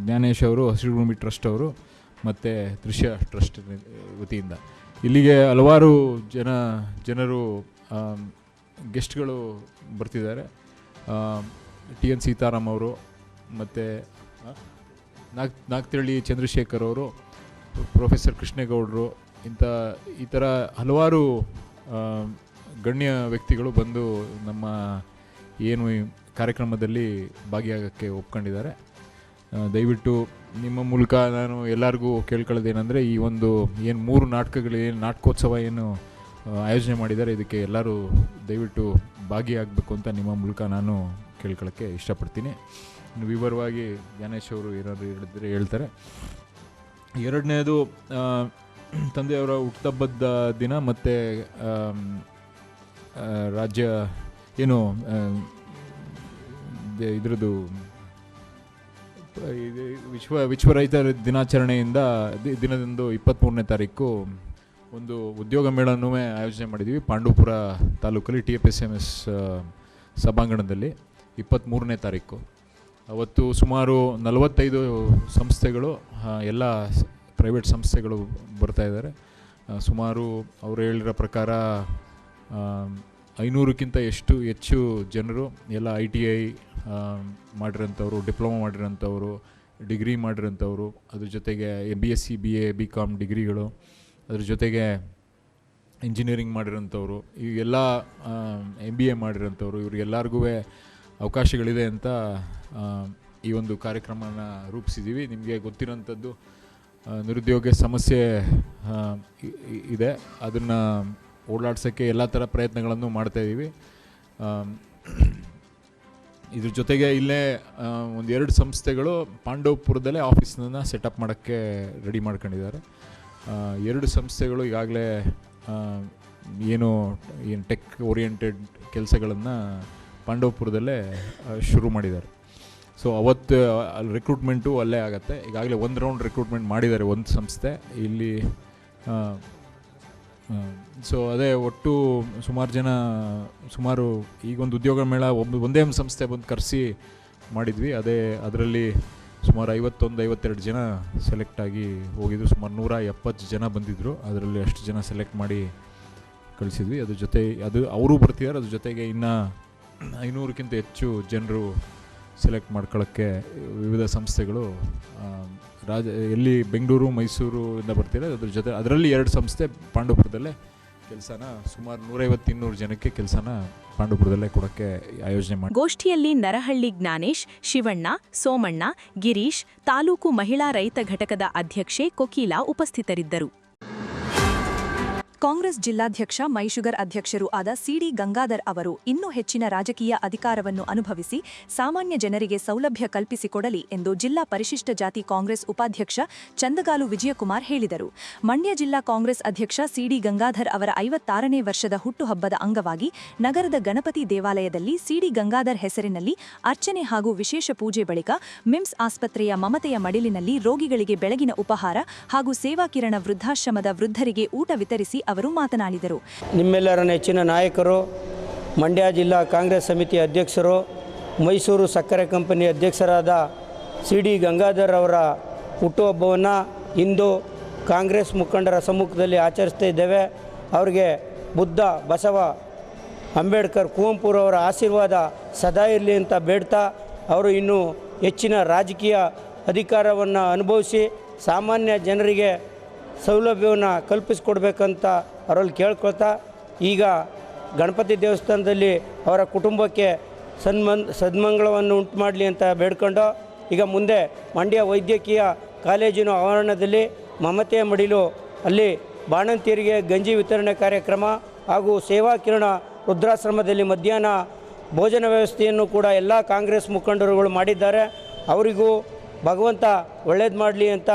Speaker 3: ಜ್ಞಾನೇಶ್ ಅವರು, ಹಸಿರು ಭೂಮಿ ಟ್ರಸ್ಟ್ ಅವರು ಮತ್ತು ದೃಶ್ಯ ಟ್ರಸ್ಟ್ ವತಿಯಿಂದ ಇಲ್ಲಿಗೆ ಹಲವಾರು ಜನರು ಗೆಸ್ಟ್ಗಳು ಬರ್ತಿದ್ದಾರೆ. TN ಸೀತಾರಾಮ್ ಅವರು ಮತ್ತು ನಾಗ್ತಿಹಳ್ಳಿ ಚಂದ್ರಶೇಖರ್ ಅವರು, ಪ್ರೊಫೆಸರ್ ಕೃಷ್ಣೇಗೌಡರು, ಈ ಥರ ಹಲವಾರು ಗಣ್ಯ ವ್ಯಕ್ತಿಗಳು ಬಂದು ನಮ್ಮ ಏನು ಈ ಕಾರ್ಯಕ್ರಮದಲ್ಲಿ ಭಾಗಿಯಾಗೋಕ್ಕೆ ಒಪ್ಕೊಂಡಿದ್ದಾರೆ. ದಯವಿಟ್ಟು ನಿಮ್ಮ ಮೂಲಕ ನಾನು ಎಲ್ಲರಿಗೂ ಕೇಳ್ಕೊಳ್ಳೋದೇನೆಂದರೆ, ಈ ಒಂದು ಏನು 3 ನಾಟಕಗಳು ನಾಟಕೋತ್ಸವ ಏನು ಆಯೋಜನೆ ಮಾಡಿದ್ದಾರೆ, ಇದಕ್ಕೆ ಎಲ್ಲರೂ ದಯವಿಟ್ಟು ಭಾಗಿಯಾಗಬೇಕು ಅಂತ ನಿಮ್ಮ ಮೂಲಕ ನಾನು ಕೇಳ್ಕೊಳ್ಳೋಕ್ಕೆ ಇಷ್ಟಪಡ್ತೀನಿ. ವಿವರವಾಗಿ ಜ್ಞಾನೇಶ್ ಅವರು ಏನಾದರೂ ಹೇಳಿದ್ರೆ ಹೇಳ್ತಾರೆ. 2ನೇದು ತಂದೆಯವರ ಹುಟ್ಟುಹಬ್ಬದ ದಿನ ಮತ್ತು ರಾಜ್ಯ ಏನು ಇದ್ರದ್ದು ವಿಶ್ವ ರೈತರ ದಿನಾಚರಣೆಯಿಂದ ದಿನದಂದು 23ನೇ ತಾರೀಕು ಒಂದು ಉದ್ಯೋಗ ಮೇಳನೂ ಆಯೋಜನೆ ಮಾಡಿದ್ದೀವಿ. ಪಾಂಡವಪುರ ತಾಲೂಕಲ್ಲಿ TFSMS ಸಭಾಂಗಣದಲ್ಲಿ 23ನೇ ತಾರೀಕು. ಅವತ್ತು ಸುಮಾರು 45 ಸಂಸ್ಥೆಗಳು, ಎಲ್ಲ ಪ್ರೈವೇಟ್ ಸಂಸ್ಥೆಗಳು ಬರ್ತಾ ಇದ್ದಾರೆ. ಸುಮಾರು ಅವರು ಹೇಳಿರೋ ಪ್ರಕಾರ 500ಕ್ಕಿಂತ ಹೆಚ್ಚು ಜನರು ಎಲ್ಲ ITI ಮಾಡಿರೋಂಥವ್ರು, ಡಿಪ್ಲೊಮಾ ಮಾಡಿರೋಂಥವ್ರು, ಡಿಗ್ರಿ ಮಾಡಿರೋಂಥವ್ರು, ಅದ್ರ ಜೊತೆಗೆ BSc BA BCom ಡಿಗ್ರಿಗಳು, ಅದ್ರ ಜೊತೆಗೆ ಇಂಜಿನಿಯರಿಂಗ್ ಮಾಡಿರೋಂಥವ್ರು, ಇವೆಲ್ಲ MBA ಮಾಡಿರೋಂಥವ್ರು, ಇವ್ರಿಗೆಲ್ಲರಿಗೂ ಅವಕಾಶಗಳಿದೆ ಅಂತ ಈ ಒಂದು ಕಾರ್ಯಕ್ರಮನ ರೂಪಿಸಿದ್ದೀವಿ. ನಿಮಗೆ ಗೊತ್ತಿರೋಂಥದ್ದು ನಿರುದ್ಯೋಗ ಸಮಸ್ಯೆ ಇದೆ, ಅದನ್ನು ಓಡಾಡ್ಸೋಕ್ಕೆ ಎಲ್ಲ ಥರ ಪ್ರಯತ್ನಗಳನ್ನು ಮಾಡ್ತಾಯಿದ್ದೀವಿ. ಇದ್ರ ಜೊತೆಗೆ ಇಲ್ಲೇ 1-2 ಸಂಸ್ಥೆಗಳು ಪಾಂಡವಪುರದಲ್ಲೇ ಆಫೀಸ್ನ ಸೆಟಪ್ ಮಾಡೋಕ್ಕೆ ರೆಡಿ ಮಾಡ್ಕೊಂಡಿದ್ದಾರೆ. 2 ಸಂಸ್ಥೆಗಳು ಈಗಾಗಲೇ ಏನು ಟೆಕ್ ಓರಿಯೆಂಟೆಡ್ ಕೆಲಸಗಳನ್ನು ಪಾಂಡವಪುರದಲ್ಲೇ ಶುರು ಮಾಡಿದ್ದಾರೆ. ಸೊ ಅವತ್ತು ಅಲ್ಲಿ ರಿಕ್ರೂಟ್ಮೆಂಟು ಅಲ್ಲೇ ಆಗುತ್ತೆ. ಈಗಾಗಲೇ 1 ರೌಂಡ್ ರಿಕ್ರೂಟ್ಮೆಂಟ್ ಮಾಡಿದ್ದಾರೆ ಒಂದು ಸಂಸ್ಥೆ ಇಲ್ಲಿ. ಸೊ ಅದೇ ಒಟ್ಟು ಸುಮಾರು ಈಗೊಂದು ಉದ್ಯೋಗ ಮೇಳ ಒಂದೇ ಒಂದು ಸಂಸ್ಥೆ ಬಂದು ಕರೆಸಿ ಮಾಡಿದ್ವಿ. ಅದರಲ್ಲಿ ಸುಮಾರು 51-52 ಜನ ಸೆಲೆಕ್ಟ್ ಆಗಿ ಹೋಗಿದ್ರು. ಸುಮಾರು 170 ಜನ ಬಂದಿದ್ದರು. ಅದರಲ್ಲಿ ಅಷ್ಟು ಜನ ಸೆಲೆಕ್ಟ್ ಮಾಡಿ ಕಳಿಸಿದ್ವಿ. ಅದ್ರ ಜೊತೆ ಅವರು ಬರ್ತಿದ್ದಾರೆ. ಅದ್ರ ಜೊತೆಗೆ ಇನ್ನು 500ಕ್ಕಿಂತ ಹೆಚ್ಚು ಜನರು ಸೆಲೆಕ್ಟ್ ಮಾಡ್ಕೊಳ್ಳೋಕ್ಕೆ ವಿವಿಧ ಸಂಸ್ಥೆಗಳು ಎಲ್ಲಿ ಬೆಂಗಳೂರು ಮೈಸೂರಿಂದ ಬರ್ತಿದ್ದಾರೆ. ಅದ್ರ ಜೊತೆ ಅದರಲ್ಲಿ 2 ಸಂಸ್ಥೆ ಪಾಂಡವಪುರದಲ್ಲೇ ಕೆಲಸನ ಸುಮಾರು 150-200 ಜನಕ್ಕೆ ಕೆಲಸನ ಪಾಂಡವಪುರದಲ್ಲೇ ಕೊಡೋಕ್ಕೆ ಆಯೋಜನೆ ಮಾಡಿ.
Speaker 1: ಗೋಷ್ಠಿಯಲ್ಲಿ ನರಹಳ್ಳಿ ಜ್ಞಾನೇಶ್, ಶಿವಣ್ಣ, ಸೋಮಣ್ಣ, ಗಿರೀಶ್, ತಾಲೂಕು ಮಹಿಳಾ ರೈತ ಘಟಕದ ಅಧ್ಯಕ್ಷೆ ಕೊಕೀಲಾ ಉಪಸ್ಥಿತರಿದ್ದರು. ಕಾಂಗ್ರೆಸ್ ಜಿಲ್ಲಾಧ್ಯಕ್ಷ ಮೈಶುಗರ್ ಅಧ್ಯಕ್ಷರೂ ಆದ CD ಗಂಗಾಧರ್ ಅವರು ಇನ್ನೂ ಹೆಚ್ಚಿನ ರಾಜಕೀಯ ಅಧಿಕಾರವನ್ನು ಅನುಭವಿಸಿ ಸಾಮಾನ್ಯ ಜನರಿಗೆ ಸೌಲಭ್ಯ ಕಲ್ಪಿಸಿಕೊಡಲಿ ಎಂದು ಜಿಲ್ಲಾ ಪರಿಶಿಷ್ಟ ಜಾತಿ ಕಾಂಗ್ರೆಸ್ ಉಪಾಧ್ಯಕ್ಷ ಚಂದಗಾಲು ವಿಜಯಕುಮಾರ್ ಹೇಳಿದರು. ಮಂಡ್ಯ ಜಿಲ್ಲಾ ಕಾಂಗ್ರೆಸ್ ಅಧ್ಯಕ್ಷ CD ಗಂಗಾಧರ್ ಅವರ 56ನೇ ವರ್ಷದ ಹುಟ್ಟುಹಬ್ಬದ ಅಂಗವಾಗಿ ನಗರದ ಗಣಪತಿ ದೇವಾಲಯದಲ್ಲಿ CD ಗಂಗಾಧರ್ ಹೆಸರಿನಲ್ಲಿ ಅರ್ಚನೆ ಹಾಗೂ ವಿಶೇಷ ಪೂಜೆ ಬಳಿಕ ಮಿಮ್ಸ್ ಆಸ್ಪತ್ರೆಯ ಮಮತೆಯ ಮಡಿಲಿನಲ್ಲಿ ರೋಗಿಗಳಿಗೆ ಬೆಳಗಿನ ಉಪಹಾರ ಹಾಗೂ ಸೇವಾಕಿರಣ ವೃದ್ಧಾಶ್ರಮದ ವೃದ್ಧರಿಗೆ ಊಟ ವಿತರಿಸಿ ಅವರು ಮಾತನಾಡಿದರು.
Speaker 4: ನಿಮ್ಮೆಲ್ಲರ ನೆಚ್ಚಿನ ನಾಯಕರು, ಮಂಡ್ಯ ಜಿಲ್ಲಾ ಕಾಂಗ್ರೆಸ್ ಸಮಿತಿ ಅಧ್ಯಕ್ಷರು, ಮೈಸೂರು ಸಕ್ಕರೆ ಕಂಪನಿ ಅಧ್ಯಕ್ಷರಾದ CD ಗಂಗಾಧರ್ ಅವರ ಹುಟ್ಟುಹಬ್ಬವನ್ನು ಇಂದು ಕಾಂಗ್ರೆಸ್ ಮುಖಂಡರ ಸಮ್ಮುಖದಲ್ಲಿ ಆಚರಿಸ್ತಾ ಇದ್ದೇವೆ. ಅವರಿಗೆ ಬುದ್ಧ, ಬಸವ, ಅಂಬೇಡ್ಕರ್, ಕುವೆಂಪುರವರ ಆಶೀರ್ವಾದ ಸದಾ ಇರಲಿ ಅಂತ ಬೇಡ್ತಾ, ಅವರು ಇನ್ನೂ ಹೆಚ್ಚಿನ ರಾಜಕೀಯ ಅಧಿಕಾರವನ್ನು ಅನುಭವಿಸಿ ಸಾಮಾನ್ಯ ಜನರಿಗೆ ಸೌಲಭ್ಯವನ್ನು ಕಲ್ಪಿಸಿಕೊಡ್ಬೇಕಂತ ಅವರಲ್ಲಿ ಕೇಳ್ಕೊಳ್ತಾ, ಈಗ ಗಣಪತಿ ದೇವಸ್ಥಾನದಲ್ಲಿ ಅವರ ಕುಟುಂಬಕ್ಕೆ ಸನ್ಮಂಗಳವನ್ನು ಉಂಟು ಮಾಡಲಿ ಅಂತ ಬೇಡ್ಕೊಂಡು, ಈಗ ಮುಂದೆ ಮಂಡ್ಯ ವೈದ್ಯಕೀಯ ಕಾಲೇಜಿನ ಆವರಣದಲ್ಲಿ ಮಮತೆಯ ಮಡಿಲು ಅಲ್ಲಿ ಬಾಣಂತಿಯರಿಗೆ ಗಂಜಿ ವಿತರಣೆ ಕಾರ್ಯಕ್ರಮ ಹಾಗೂ ಸೇವಾ ಕಿರಣ ವೃದ್ಧಾಶ್ರಮದಲ್ಲಿ ಮಧ್ಯಾಹ್ನ ಭೋಜನ ವ್ಯವಸ್ಥೆಯನ್ನು ಕೂಡ ಎಲ್ಲ ಕಾಂಗ್ರೆಸ್ ಮುಖಂಡರುಗಳು ಮಾಡಿದ್ದಾರೆ. ಅವರಿಗೂ ಭಗವಂತ ಒಳ್ಳೇದು ಮಾಡಲಿ ಅಂತ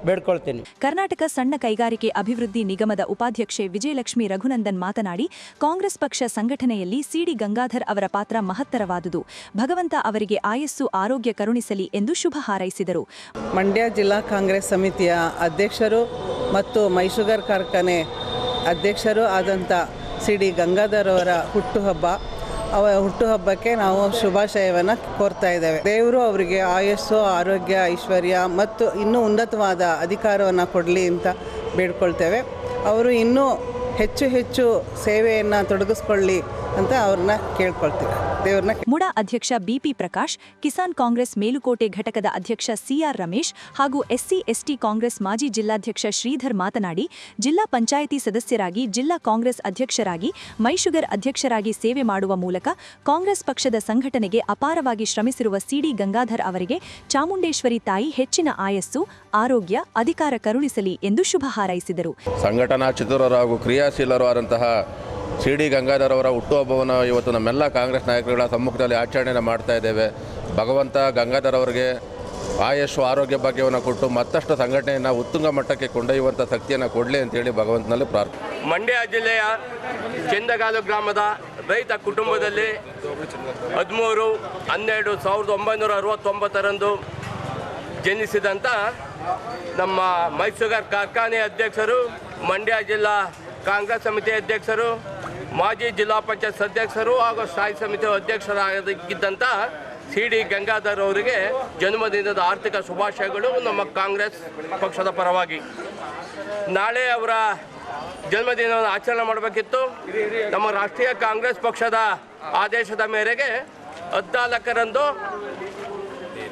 Speaker 4: ಬೇಡ್ಕೊಳ್ತೇನೆ.
Speaker 1: ಕರ್ನಾಟಕ ಸಣ್ಣ ಕೈಗಾರಿಕೆ ಅಭಿವೃದ್ಧಿ ನಿಗಮದ ಉಪಾಧ್ಯಕ್ಷೆ ವಿಜಯಲಕ್ಷ್ಮಿ ರಘುನಂದನ್ ಮಾತನಾಡಿ, ಕಾಂಗ್ರೆಸ್ ಪಕ್ಷ ಸಂಘಟನೆಯಲ್ಲಿ CD ಗಂಗಾಧರ್ ಅವರ ಪಾತ್ರ ಮಹತ್ತರವಾದುದು. ಭಗವಂತ ಅವರಿಗೆ ಆಯಸ್ಸು ಆರೋಗ್ಯ ಕರುಣಿಸಲಿ ಎಂದು ಶುಭ ಹಾರೈಸಿದರು.
Speaker 5: ಮಂಡ್ಯ ಜಿಲ್ಲಾ ಕಾಂಗ್ರೆಸ್ ಸಮಿತಿಯ ಅಧ್ಯಕ್ಷರು ಮತ್ತು ಮೈಶುಗರ್ ಕಾರ್ಖಾನೆ ಅಧ್ಯಕ್ಷರು ಆದಂಥ CD ಗಂಗಾಧರ್ ಅವರ ಹುಟ್ಟುಹಬ್ಬಕ್ಕೆ ನಾವು ಶುಭಾಶಯವನ್ನು ಕೋರ್ತಾ ಇದ್ದೇವೆ. ದೇವರು ಅವರಿಗೆ ಆಯಸ್ಸು, ಆರೋಗ್ಯ, ಐಶ್ವರ್ಯ ಮತ್ತು ಇನ್ನೂ ಉನ್ನತವಾದ ಅಧಿಕಾರವನ್ನು ಕೊಡಲಿ ಅಂತ ಬೇಡ್ಕೊಳ್ತೇವೆ. ಅವರು ಇನ್ನೂ ಹೆಚ್ಚು ಸೇವೆಯನ್ನು ತೊಡಗಿಸ್ಕೊಳ್ಳಿ ಅಂತ ಅವ್ರನ್ನ ಕೇಳ್ಕೊಳ್ತೀವಿ. ದೇವ್ರನ್ನ.
Speaker 1: ಮುಡಾ ಅಧ್ಯಕ್ಷ BP ಪ್ರಕಾಶ್, ಕಿಸಾನ್ ಕಾಂಗ್ರೆಸ್ ಮೇಲುಕೋಟೆ ಘಟಕದ ಅಧ್ಯಕ್ಷ CR ರಮೇಶ್ ಹಾಗೂ SC/ST ಕಾಂಗ್ರೆಸ್ ಮಾಜಿ ಜಿಲ್ಲಾಧ್ಯಕ್ಷ ಶ್ರೀಧರ್ ಮಾತನಾಡಿ, ಜಿಲ್ಲಾ ಪಂಚಾಯಿತಿ ಸದಸ್ಯರಾಗಿ, ಜಿಲ್ಲಾ ಕಾಂಗ್ರೆಸ್ ಅಧ್ಯಕ್ಷರಾಗಿ, ಮೈಶುಗರ್ ಅಧ್ಯಕ್ಷರಾಗಿ ಸೇವೆ ಮಾಡುವ ಮೂಲಕ ಕಾಂಗ್ರೆಸ್ ಪಕ್ಷದ ಸಂಘಟನೆಗೆ ಅಪಾರವಾಗಿ ಶ್ರಮಿಸಿರುವ CD ಗಂಗಾಧರ್ ಅವರಿಗೆ ಚಾಮುಂಡೇಶ್ವರಿ ತಾಯಿ ಹೆಚ್ಚಿನ ಆಯಸ್ಸು, ಆರೋಗ್ಯ, ಅಧಿಕಾರ ಕರುಣಿಸಲಿ ಎಂದು ಶುಭ ಹಾರೈಸಿದರು.
Speaker 6: ಸಂಘಟನಾ ಚತುರರು ಹಾಗೂ ಕ್ರಿಯಾಶೀಲರು ಆದಂತಹ CD ಗಂಗಾಧರ್ ಅವರ ಹುಟ್ಟುಹಬ್ಬವನ್ನು ಇವತ್ತು ನಮ್ಮೆಲ್ಲ ಕಾಂಗ್ರೆಸ್ ನಾಯಕರುಗಳ ಸಮ್ಮುಖದಲ್ಲಿ ಆಚರಣೆಯನ್ನು ಮಾಡ್ತಾ ಇದ್ದೇವೆ. ಭಗವಂತ ಗಂಗಾಧರ್ ಅವರಿಗೆ ಆಯಸ್ಸು, ಆರೋಗ್ಯ ಭಾಗ್ಯವನ್ನು ಕೊಟ್ಟು ಮತ್ತಷ್ಟು ಸಂಘಟನೆಯನ್ನು ಉತ್ತುಂಗ ಮಟ್ಟಕ್ಕೆ ಕೊಂಡೊಯ್ಯುವಂಥ ಶಕ್ತಿಯನ್ನು ಕೊಡಲಿ ಅಂತೇಳಿ ಭಗವಂತನಲ್ಲಿ ಪ್ರಾರ್ಥನೆ.
Speaker 7: ಮಂಡ್ಯ ಜಿಲ್ಲೆಯ ಚಂದಗಾಲು ಗ್ರಾಮದ ರೈತ ಕುಟುಂಬದಲ್ಲಿ 13/12/1969 ಜನಿಸಿದಂಥ ನಮ್ಮ ಮೈಸೂರು ಕಾರ್ಖಾನೆ ಅಧ್ಯಕ್ಷರು, ಮಂಡ್ಯ ಜಿಲ್ಲಾ ಕಾಂಗ್ರೆಸ್ ಸಮಿತಿ ಅಧ್ಯಕ್ಷರು, ಮಾಜಿ ಜಿಲ್ಲಾ ಪಂಚಾಯತ್ ಸದಸ್ಯರು ಹಾಗೂ ಸ್ಥಾಯಿ ಸಮಿತಿ ಅಧ್ಯಕ್ಷರಾಗಿದ್ದಂಥ CD ಗಂಗಾಧರ್ ಅವರಿಗೆ ಜನ್ಮದಿನದ ಆರ್ಥಿಕ ಶುಭಾಶಯಗಳು ನಮ್ಮ ಕಾಂಗ್ರೆಸ್ ಪಕ್ಷದ ಪರವಾಗಿ. ನಾಳೆ ಅವರ ಜನ್ಮದಿನವನ್ನು ಆಚರಣೆ ಮಾಡಬೇಕಿತ್ತು. ನಮ್ಮ ರಾಷ್ಟ್ರೀಯ ಕಾಂಗ್ರೆಸ್ ಪಕ್ಷದ ಆದೇಶದ ಮೇರೆಗೆ 14ರಂದು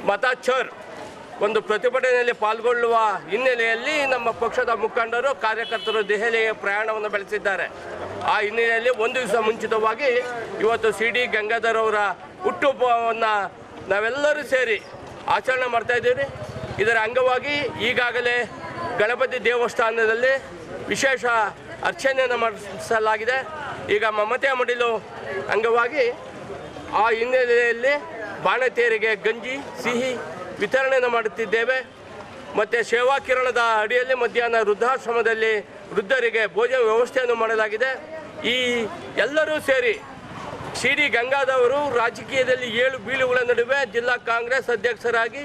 Speaker 7: ಮತಾಚರ್ ಒಂದು ಪ್ರತಿಭಟನೆಯಲ್ಲಿ ಪಾಲ್ಗೊಳ್ಳುವ ಹಿನ್ನೆಲೆಯಲ್ಲಿ ನಮ್ಮ ಪಕ್ಷದ ಮುಖಂಡರು, ಕಾರ್ಯಕರ್ತರು ದೆಹಲಿಗೆ ಪ್ರಯಾಣವನ್ನು ಬೆಳೆಸಿದ್ದಾರೆ. ಆ ಹಿನ್ನೆಲೆಯಲ್ಲಿ ಒಂದು ದಿವಸ ಮುಂಚಿತವಾಗಿ ಇವತ್ತು CD ಗಂಗಾಧರ್ ಅವರ ಹುಟ್ಟುಹಬ್ಬವನ್ನು ನಾವೆಲ್ಲರೂ ಸೇರಿ ಆಚರಣೆ ಮಾಡ್ತಾ ಇದ್ದೀವಿ. ಇದರ ಅಂಗವಾಗಿ ಈಗಾಗಲೇ ಗಣಪತಿ ದೇವಸ್ಥಾನದಲ್ಲಿ ವಿಶೇಷ ಅರ್ಚನೆಯನ್ನು ಮಾಡಿಸಲಾಗಿದೆ. ಈಗ ಮಮತೆಯ ಮಡಿಲು ಅಂಗವಾಗಿ ಆ ಹಿನ್ನೆಲೆಯಲ್ಲಿ ಬಾಣತೇರಿಗೆ ಗಂಜಿ ಸಿಹಿ ವಿತರಣೆಯನ್ನು ಮಾಡುತ್ತಿದ್ದೇವೆ. ಮತ್ತು ಸೇವಾ ಕಿರಣದ ಅಡಿಯಲ್ಲಿ ಮಧ್ಯಾಹ್ನ ವೃದ್ಧಾಶ್ರಮದಲ್ಲಿ ವೃದ್ಧರಿಗೆ ಭೋಜನ ವ್ಯವಸ್ಥೆಯನ್ನು ಮಾಡಲಾಗಿದೆ. ಈ ಎಲ್ಲರೂ ಸೇರಿ CD ಗಂಗಾಧರ್ ಅವರು ರಾಜಕೀಯದಲ್ಲಿ 7 ಬೀಳುಗಳ ನಡುವೆ ಜಿಲ್ಲಾ ಕಾಂಗ್ರೆಸ್ ಅಧ್ಯಕ್ಷರಾಗಿ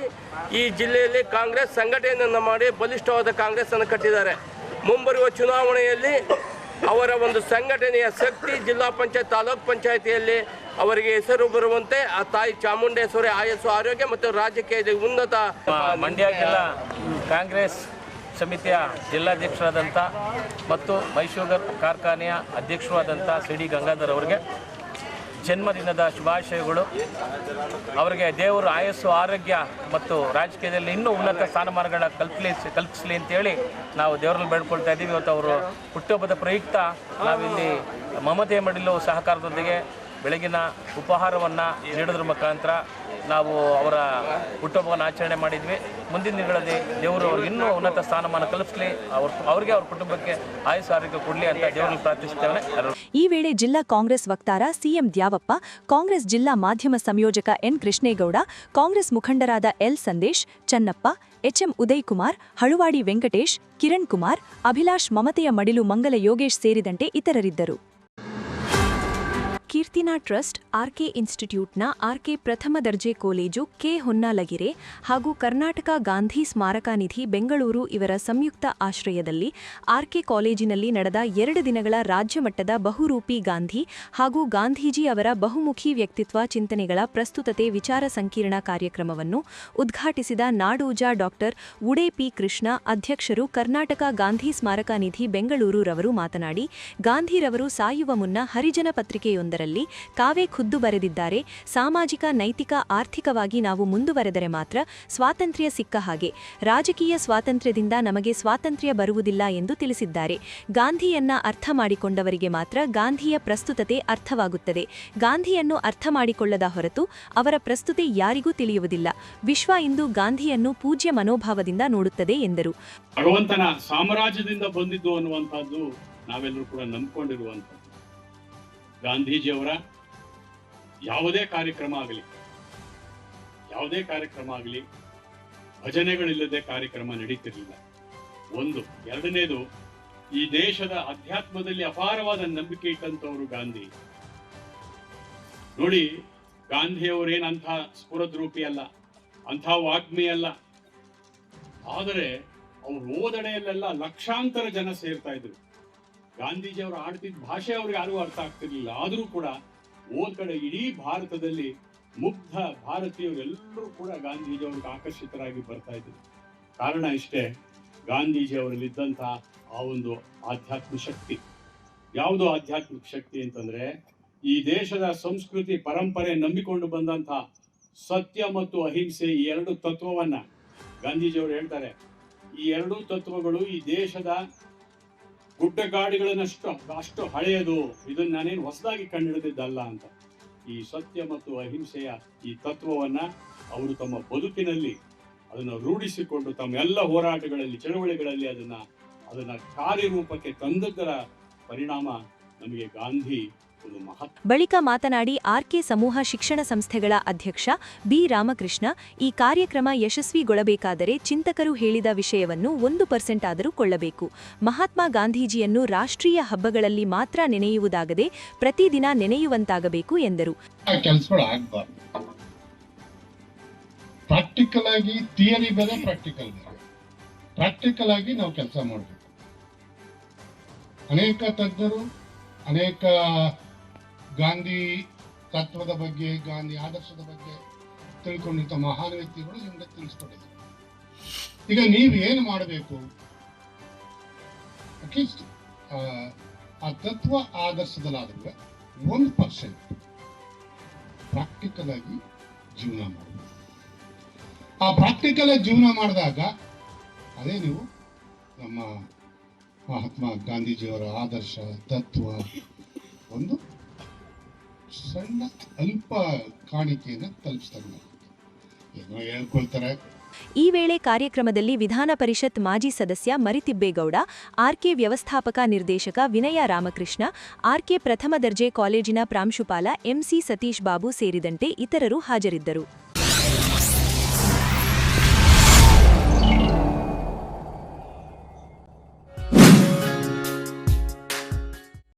Speaker 7: ಈ ಜಿಲ್ಲೆಯಲ್ಲಿ ಕಾಂಗ್ರೆಸ್ ಸಂಘಟನೆಯನ್ನು ಮಾಡಿ ಬಲಿಷ್ಠವಾದ ಕಾಂಗ್ರೆಸ್ಸನ್ನು ಕಟ್ಟಿದ್ದಾರೆ. ಮುಂಬರುವ ಚುನಾವಣೆಯಲ್ಲಿ ಅವರ ಒಂದು ಸಂಘಟನೆಯ ಶಕ್ತಿ ಜಿಲ್ಲಾ ಪಂಚಾಯತ್, ತಾಲೂಕ್ ಪಂಚಾಯತಿಯಲ್ಲಿ ಅವರಿಗೆ ಹೆಸರು ಬರುವಂತೆ ಆ ತಾಯಿ ಚಾಮುಂಡೇಶ್ವರಿ ಆಯಸ್ಸು, ಆರೋಗ್ಯ ಮತ್ತು ರಾಜಕೀಯದ ಉನ್ನತ.
Speaker 8: ಮಂಡ್ಯ ಜಿಲ್ಲಾ ಕಾಂಗ್ರೆಸ್ ಸಮಿತಿಯ ಜಿಲ್ಲಾಧ್ಯಕ್ಷರಾದಂಥ ಮತ್ತು ಮೈಸೂರು ಕಾರ್ಖಾನೆಯ ಅಧ್ಯಕ್ಷರಾದಂಥ CD ಗಂಗಾಧರ್ ಅವರಿಗೆ ಜನ್ಮದಿನದ ಶುಭಾಶಯಗಳು. ಅವರಿಗೆ ದೇವರು ಆಯಸ್ಸು, ಆರೋಗ್ಯ ಮತ್ತು ರಾಜಕೀಯದಲ್ಲಿ ಇನ್ನೂ ಉನ್ನತ ಸ್ಥಾನಮಾನಗಳನ್ನ ಕಲ್ಪಿಸಲಿ ಅಂತೇಳಿ ನಾವು ದೇವರಲ್ಲಿ ಬೇಡ್ಕೊಳ್ತಾ ಇದ್ದೀವಿ. ಇವತ್ತು ಅವರು ಹುಟ್ಟುಹಬ್ಬದ ಪ್ರಯುಕ್ತ ನಾವಿಲ್ಲಿ ಮಮತೆಯ ಮಡಿಲು ಸಹಕಾರದೊಂದಿಗೆ ಬೆಳಗಿನ ಉಪಹಾರವನ್ನು ನೀಡೋದ್ರ ಮುಖಾಂತರ ನಾವು ಅವರ ಹುಟ್ಟುಹಬ್ಬವನ್ನು ಆಚರಣೆ ಮಾಡಿದ್ವಿ. ಮುಂದಿನ ದಿನಗಳಲ್ಲಿ ದೇವರು ಅವ್ರಿಗೆ ಇನ್ನೂ ಉನ್ನತ ಸ್ಥಾನಮಾನ ಕಲ್ಪಿಸಲಿ, ಅವ್ರಿಗೆ ಅವ್ರ ಕುಟುಂಬಕ್ಕೆ ಆಯುಷ್ಯ ಆರೋಗ್ಯ ಕೊಡಲಿ ಅಂತ ದೇವರಲ್ಲಿ ಪ್ರಾರ್ಥಿಸುತ್ತೇವೆ.
Speaker 1: ಈ ವೇಳೆ ಜಿಲ್ಲಾ ಕಾಂಗ್ರೆಸ್ ವಕ್ತಾರ CM ದ್ಯಾವಪ್ಪ, ಕಾಂಗ್ರೆಸ್ ಜಿಲ್ಲಾ ಮಾಧ್ಯಮ ಸಂಯೋಜಕ N ಕೃಷ್ಣೇಗೌಡ, ಕಾಂಗ್ರೆಸ್ ಮುಖಂಡರಾದ L ಸಂದೇಶ್, ಚನ್ನಪ್ಪ, HM ಉದಯ್ ಕುಮಾರ್, ಹಳುವಾಡಿ ವೆಂಕಟೇಶ್, ಕಿರಣ್ ಕುಮಾರ್, ಅಭಿಲಾಷ್, ಮಮತೆಯ ಮಡಿಲು ಮಂಗಲ ಯೋಗೇಶ್ ಸೇರಿದಂತೆ ಇತರರಿದ್ದರು. ಕೀರ್ತಿನಾ ಟ್ರಸ್ಟ್, RK ಇನ್ಸ್ಟಿಟ್ಯೂಟ್ನ RK ಪ್ರಥಮ ದರ್ಜೆ ಕಾಲೇಜು ಕೆ ಹೊನ್ನಾಲಗಿರೆ ಹಾಗೂ ಕರ್ನಾಟಕ ಗಾಂಧಿ ಸ್ಮಾರಕ ನಿಧಿ ಬೆಂಗಳೂರು ಇವರ ಸಂಯುಕ್ತ ಆಶ್ರಯದಲ್ಲಿ RK ಕಾಲೇಜಿನಲ್ಲಿ ನಡೆದ 2 ದಿನಗಳ ರಾಜ್ಯಮಟ್ಟದ ಬಹುರೂಪಿ ಗಾಂಧಿ ಹಾಗೂ ಗಾಂಧೀಜಿ ಅವರ ಬಹುಮುಖಿ ವ್ಯಕ್ತಿತ್ವ ಚಿಂತನೆಗಳ ಪ್ರಸ್ತುತತೆ ವಿಚಾರ ಸಂಕಿರಣ ಕಾರ್ಯಕ್ರಮವನ್ನು ಉದ್ಘಾಟಿಸಿದ ನಾಡೋಜ ಡಾ. ಉಡೆ ಪಿ. ಕೃಷ್ಣ, ಅಧ್ಯಕ್ಷರು, ಕರ್ನಾಟಕ ಗಾಂಧಿ ಸ್ಮಾರಕ ನಿಧಿ ಬೆಂಗಳೂರು ರವರು ಮಾತನಾಡಿ, ಗಾಂಧಿರವರು ಸಾಯುವ ಮುನ್ನ ಹರಿಜನ ಪತ್ರಿಕೆಯೊಂದರಲ್ಲಿ ಕಾವೇ ಖುದ್ದು ಬರೆದಿದ್ದಾರೆ, ಸಾಮಾಜಿಕ, ನೈತಿಕ, ಆರ್ಥಿಕವಾಗಿ ನಾವು ಮುಂದುವರೆದರೆ ಮಾತ್ರ ಸ್ವಾತಂತ್ರ್ಯ ಸಿಕ್ಕ ಹಾಗೆ, ರಾಜಕೀಯ ಸ್ವಾತಂತ್ರ್ಯದಿಂದ ನಮಗೆ ಸ್ವಾತಂತ್ರ್ಯ ಬರುವುದಿಲ್ಲ ಎಂದು ತಿಳಿಸಿದ್ದಾರೆ. ಗಾಂಧಿಯನ್ನ ಅರ್ಥ ಮಾಡಿಕೊಂಡವರಿಗೆ ಮಾತ್ರ ಗಾಂಧಿಯ ಪ್ರಸ್ತುತತೆ ಅರ್ಥವಾಗುತ್ತದೆ. ಗಾಂಧಿಯನ್ನು ಅರ್ಥ ಮಾಡಿಕೊಳ್ಳದ ಹೊರತು ಅವರ ಪ್ರಸ್ತುತಿ ಯಾರಿಗೂ ತಿಳಿಯುವುದಿಲ್ಲ. ವಿಶ್ವ ಇಂದು ಗಾಂಧಿಯನ್ನು ಪೂಜ್ಯ ಮನೋಭಾವದಿಂದ ನೋಡುತ್ತದೆ ಎಂದರು.
Speaker 9: ಭಗವಂತನ ಸಾಮ್ರಾಜ್ಯದಿಂದ ಬಂದಿದ್ದು ಅನ್ನುವಂಥದ್ದು ನಾವೆಲ್ಲರೂ ಕೂಡ ನಂಬಿಕೊಂಡಿರುವಂಥದ್ದು. ಗಾಂಧೀಜಿಯವರ ಯಾವುದೇ ಕಾರ್ಯಕ್ರಮ ಆಗಲಿ ಭಜನೆಗಳಿಲ್ಲದೆ ಕಾರ್ಯಕ್ರಮ ನಡೀತಿರಲಿಲ್ಲ. ಒಂದು. ಎರಡನೇದು, ಈ ದೇಶದ ಅಧ್ಯಾತ್ಮದಲ್ಲಿ ಅಪಾರವಾದ ನಂಬಿಕೆ ಇಟ್ಟಂತವರು ಗಾಂಧಿ. ನೋಡಿ, ಗಾಂಧಿಯವರೇನಂಥ ಸ್ಫುರದ್ರೂಪಿ ಅಲ್ಲ, ಅಂಥ ವಾಗ್ಮಿ ಅಲ್ಲ. ಆದರೆ ಅವ್ರು ಓದಡೆಯಲ್ಲೆಲ್ಲ ಲಕ್ಷಾಂತರ ಜನ ಸೇರ್ತಾ ಇದ್ರು. ಗಾಂಧೀಜಿಯವರು ಆಡ್ತಿದ್ದ ಭಾಷೆ ಅವ್ರಿಗೆ ಯಾರಿಗೂ ಅರ್ಥ ಆಗ್ತಿರ್ಲಿಲ್ಲ. ಆದರೂ ಕೂಡ ಓದ್ ಕಡೆ ಇಡೀ ಭಾರತದಲ್ಲಿ ಮುಗ್ಧ ಭಾರತೀಯರೆಲ್ಲರೂ ಕೂಡ ಗಾಂಧೀಜಿಯವ್ರಿಗೆ ಆಕರ್ಷಿತರಾಗಿ ಬರ್ತಾ ಇದ್ರು. ಕಾರಣ ಇಷ್ಟೇ, ಗಾಂಧೀಜಿಯವರಲ್ಲಿದ್ದಂಥ ಆ ಒಂದು ಆಧ್ಯಾತ್ಮಿಕ ಶಕ್ತಿ. ಯಾವುದು ಆಧ್ಯಾತ್ಮಿಕ ಶಕ್ತಿ ಅಂತಂದ್ರೆ, ಈ ದೇಶದ ಸಂಸ್ಕೃತಿ ಪರಂಪರೆ ನಂಬಿಕೊಂಡು ಬಂದಂಥ ಸತ್ಯ ಮತ್ತು ಅಹಿಂಸೆ, ಈ 2 ತತ್ವವನ್ನ ಗಾಂಧೀಜಿಯವರು ಹೇಳ್ತಾರೆ. ಈ 2 ತತ್ವಗಳು ಈ ದೇಶದ ಗುಡ್ಡಗಾಡಿಗಳನ್ನಷ್ಟು ಹಳೆಯದು, ಇದನ್ನ ನಾನೇನು ಹೊಸದಾಗಿ ಕಂಡುಹಿಡಿದಿದ್ದಲ್ಲ ಅಂತ. ಈ ಸತ್ಯ ಮತ್ತು ಅಹಿಂಸೆಯ ಈ ತತ್ವವನ್ನ ಅವರು ತಮ್ಮ ಬದುಕಿನಲ್ಲಿ ಅದನ್ನು ರೂಢಿಸಿಕೊಂಡು ತಮ್ಮ ಎಲ್ಲ ಹೋರಾಟಗಳಲ್ಲಿ, ಚಳವಳಿಗಳಲ್ಲಿ ಅದನ್ನ ಕಾರ್ಯರೂಪಕ್ಕೆ ತಂದದ್ದರ ಪರಿಣಾಮ ನಮಗೆ ಗಾಂಧಿ ಒಂದು ಮಹತ್
Speaker 1: ಬಳಿಕ ಮಾತನಾಡಿ ಆರ್ಕೆ ಸಮೂಹ ಶಿಕ್ಷಣ ಸಂಸ್ಥೆಗಳ ಅಧ್ಯಕ್ಷ ಬಿ ರಾಮಕೃಷ್ಣ, ಈ ಕಾರ್ಯಕ್ರಮ ಯಶಸ್ವಿಗೊಳ್ಳಬೇಕಾದರೆ ಚಿಂತಕರು ಹೇಳಿದ ವಿಷಯವನ್ನು 1% ಆದರೂ ಕೊಳ್ಳಬೇಕು. ಮಹಾತ್ಮ ಗಾಂಧೀಜಿಯನ್ನು ರಾಷ್ಟ್ರೀಯ ಹಬ್ಬಗಳಲ್ಲಿ ಮಾತ್ರ ನೆನೆಯುವುದಾಗದೆ ಪ್ರತಿದಿನ ನೆನೆಯುವಂತಾಗಬೇಕು ಎಂದರು.
Speaker 10: ಕೆಲಸಗಳು ಆಗಬಾರ್ದು. ಪ್ರಾಕ್ಟಿಕಲ್ ಆಗಿ ಥಿಯರಿ ಬೇರೆ, ಪ್ರಾಕ್ಟಿಕಲ್ ಬೇರೆ. ಪ್ರಾಕ್ಟಿಕಲ್ ಆಗಿ ನಾವು ಕೆಲಸ ಮಾಡಬೇಕು. ಅನೇಕ ತಜ್ಞರು, ಅನೇಕ ಗಾಂಧಿ ತತ್ವದ ಬಗ್ಗೆ, ಗಾಂಧಿ ಆದರ್ಶದ ಬಗ್ಗೆ ತಿಳ್ಕೊಂಡಿದ್ದ ಮಹಾನ್ ವ್ಯಕ್ತಿಗಳು ನಿಮಗೆ ತಿಳಿಸ್ಕೊಟ್ಟಿದ್ದಾರೆ. ಈಗ ನೀವು ಏನು ಮಾಡಬೇಕು, ಅಟ್ಲೀಸ್ಟ್ ಆ ತತ್ವ ಆದರ್ಶದಲ್ಲಾದ್ರೆ 1% ಪ್ರಾಕ್ಟಿಕಲ್ ಆಗಿ ಜೀವನ ಮಾಡಬೇಕು. ಆ ಪ್ರಾಕ್ಟಿಕಲ್ ಆಗಿ ಜೀವನ ಮಾಡಿದಾಗ ಅದೇ ನೀವು ನಮ್ಮ ಮಹಾತ್ಮ ಗಾಂಧೀಜಿಯವರ ಆದರ್ಶ ತತ್ವ ಒಂದು ಸಣ್ಣ ಅಲ್ಪ ಕಾಣಿಕೆಯನ್ನು ತಲುಪಿಸ್ತಾರೆ. ಏನೋ ಹೇಳ್ಕೊಳ್ತಾರೆ.
Speaker 1: ಈ ವೇಳೆ ಕಾರ್ಯಕ್ರಮದಲ್ಲಿ ವಿಧಾನ ಪರಿಷತ್ ಮಾಜಿ ಸದಸ್ಯ ಮರಿತಿಬ್ಬೇಗೌಡ, ಆರ್ಕೆ ವ್ಯವಸ್ಥಾಪಕ ನಿರ್ದೇಶಕ ವಿನಯ ರಾಮಕೃಷ್ಣ, ಆರ್ಕೆ ಪ್ರಥಮ ದರ್ಜೆ ಕಾಲೇಜಿನ ಪ್ರಾಂಶುಪಾಲ ಎಂಸಿ ಸತೀಶ್ ಬಾಬು ಸೇರಿದಂತೆ ಇತರರು ಹಾಜರಿದ್ದರು.